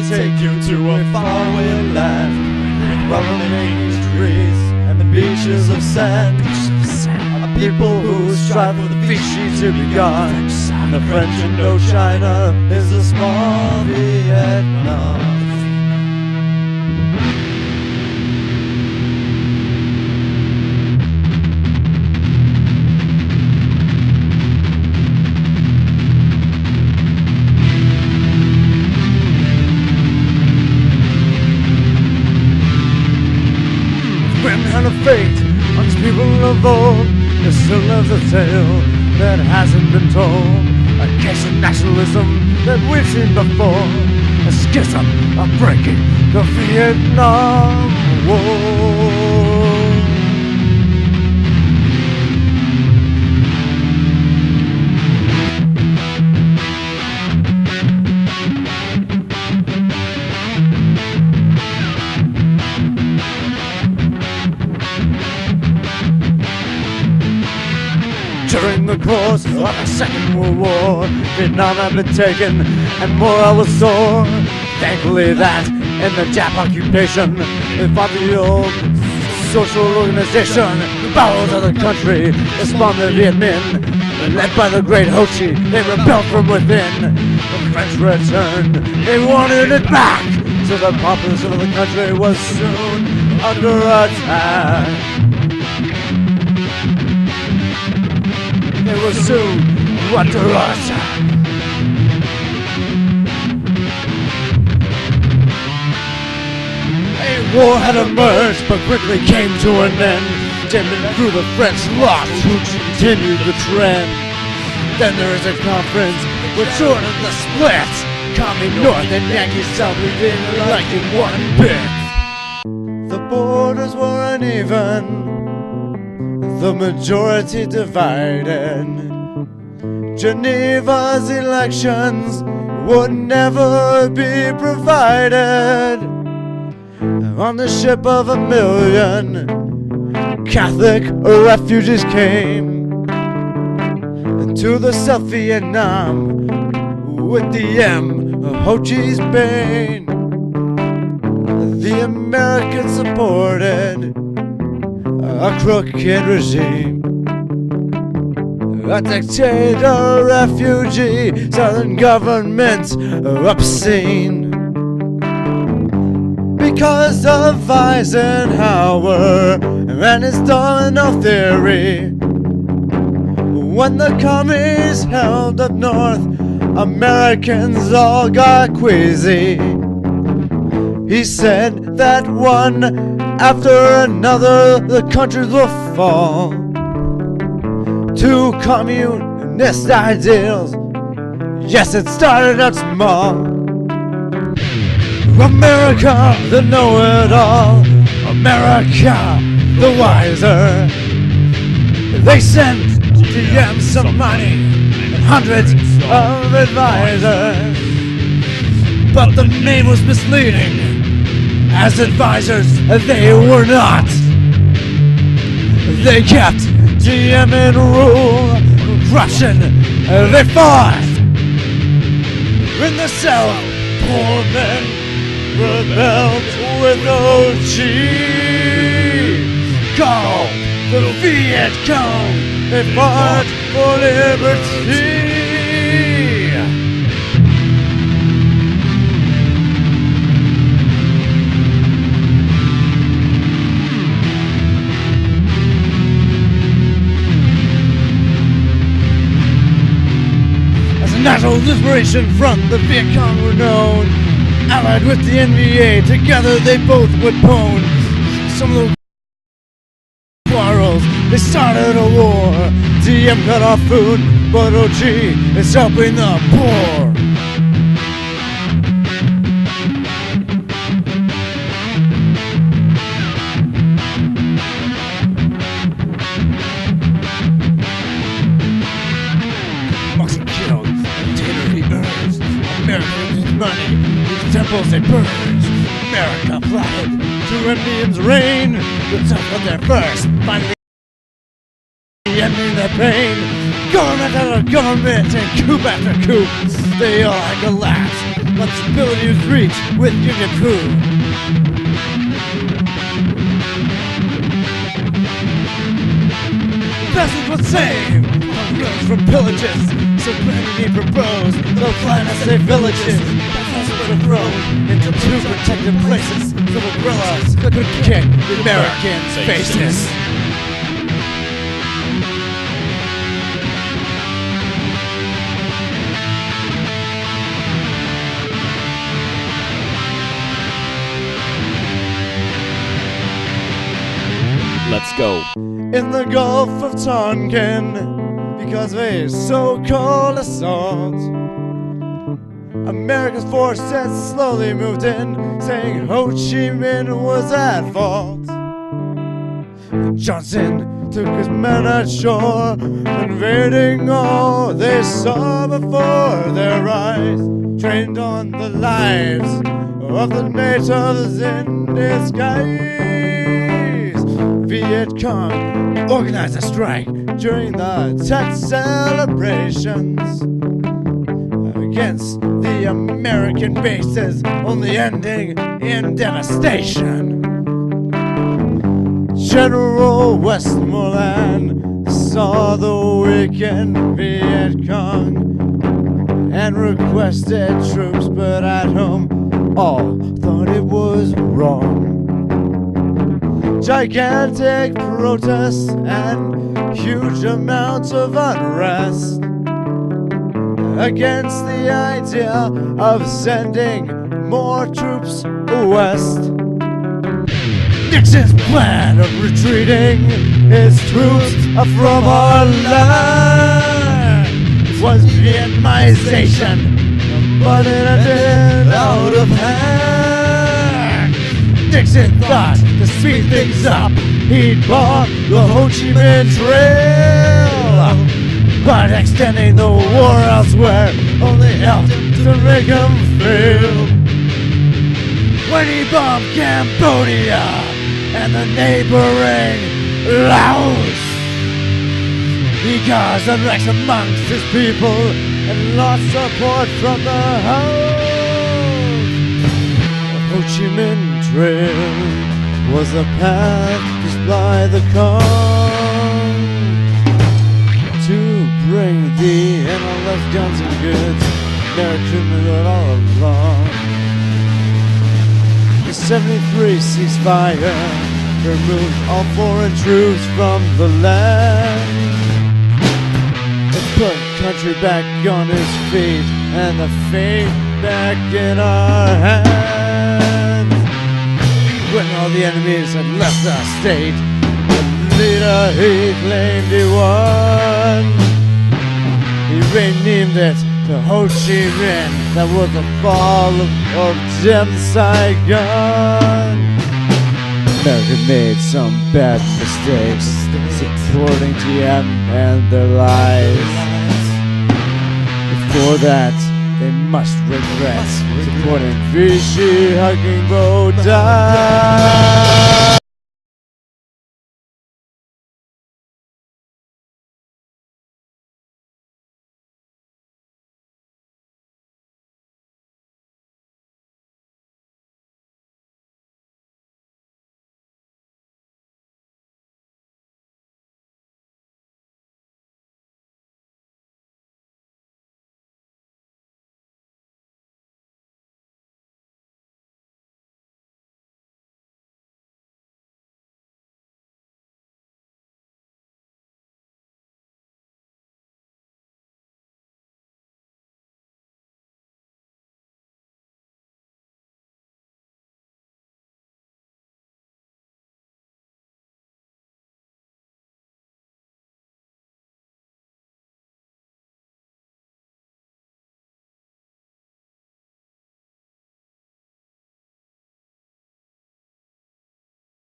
take you to a faraway land with rolling trees and the beaches of sand. A people who strive for the Vichy to be gone. And the French Indochina is a small Vietnam. And a fate on these people of old. There still lives a tale that hasn't been told. A case of nationalism that we've seen before. A schism, a breaking the Vietnam War. During the course of the Second World War, Vietnam had been taken and morale was sore. Thankfully that, in the Jap occupation, they fought the old social organization. The bowels of the country spawned the Viet Minh. Led by the great Ho Chi, they rebelled from within. The French returned, they wanted it back. So the populace of the country was soon under attack. It was soon under attack. A war had emerged, but quickly came to an end. Dimming through the French lost, who continued the trend. Then there is a conference with Jordan the split. Commie North and Yankee South, we didn't like it one bit. The borders were uneven, the majority divided. Geneva's elections would never be provided. On the ship of 1 million Catholic refugees came to the South Vietnam with the Ho Chi's bane. The Americans supported a crooked regime, a dictator, a refugee, southern government obscene. Because of Eisenhower and his domino theory, when the commies held up north, Americans all got queasy. He said that one after another the countries will fall to communist ideals. Yes, it started out small. America, the know-it-all. America, the wiser. They sent GM some money and hundreds of advisors, but the name was misleading. As advisors, they were not. They kept GM in rule. Corruption, they fought. In the South, poor men rebelled with OG. Call the Viet Cong. They fought for liberty. National Liberation Front, the Viet Cong were known. Allied with the NVA, together they both would pwn some of the quarrels. They started a war. DM cut off food, but OG is helping the poor. Money, these temples they purge. America plotted to Indians' reign. The tough on their first, finally ending their pain. Government after government and coup after coup, they all had collapsed. responsibility was reached with Union coup. Passage was saved from pillages, so Kennedy proposed the plan of safe villages. That's what it grows into two protected places so the guerrillas could kick the Americans' faces. Let's go. In the Gulf of Tonkin, because of a so-called assault, America's forces slowly moved in, saying Ho Chi Minh was at fault. Johnson took his men ashore, invading all they saw before their eyes, trained on the lives of the natives in disguise. Viet Cong organized a strike during the Tet celebrations against the American bases, only ending in devastation. General Westmoreland saw the weakened Viet Cong and requested troops, but at home all thought it was wrong. Gigantic protests and huge amounts of unrest against the idea of sending more troops west. Nixon's plan of retreating his troops from our land was Vietnamization, but it ended out of hand. Nixon thought to speed things up, he'd bought the Ho Chi Minh Trail, but extending the war elsewhere only helped to make him fail. When he bombed Cambodia and the neighboring Laos, he caused unrest amongst his people and lost support from the house. The Ho Chi Minh Trail was the path to supply the corn, to bring the NLF guns and goods American all along. The 73 ceasefire removed all foreign troops from the land. It put country back on its feet and the fate back in our hands. When all the enemies had left our state, the leader he claimed he won, he renamed it to Ho Chi Minh. That was the fall of Diem Saigon. America made some bad mistakes, supporting GM and their lies. Before that, they must regret supporting Vichy hugging Bodai.